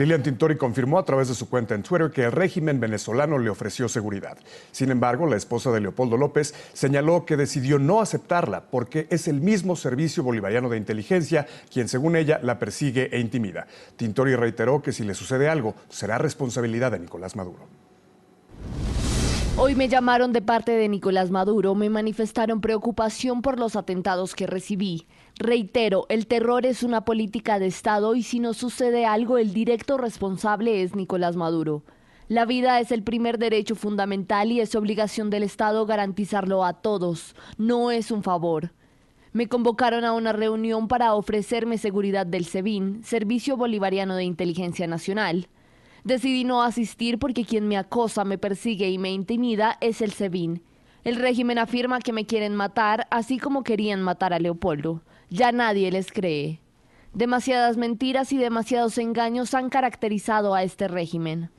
Lilian Tintori confirmó a través de su cuenta en Twitter que el régimen venezolano le ofreció seguridad. Sin embargo, la esposa de Leopoldo López señaló que decidió no aceptarla porque es el mismo Servicio Bolivariano de Inteligencia quien, según ella, la persigue e intimida. Tintori reiteró que si le sucede algo, será responsabilidad de Nicolás Maduro. Hoy me llamaron de parte de Nicolás Maduro, me manifestaron preocupación por los atentados que recibí. Reitero, el terror es una política de Estado y si nos sucede algo, el directo responsable es Nicolás Maduro. La vida es el primer derecho fundamental y es obligación del Estado garantizarlo a todos, no es un favor. Me convocaron a una reunión para ofrecerme seguridad del SEBIN, Servicio Bolivariano de Inteligencia Nacional. Decidí no asistir porque quien me acosa, me persigue y me intimida es el SEBIN. El régimen afirma que me quieren matar, así como querían matar a Leopoldo. Ya nadie les cree. Demasiadas mentiras y demasiados engaños han caracterizado a este régimen.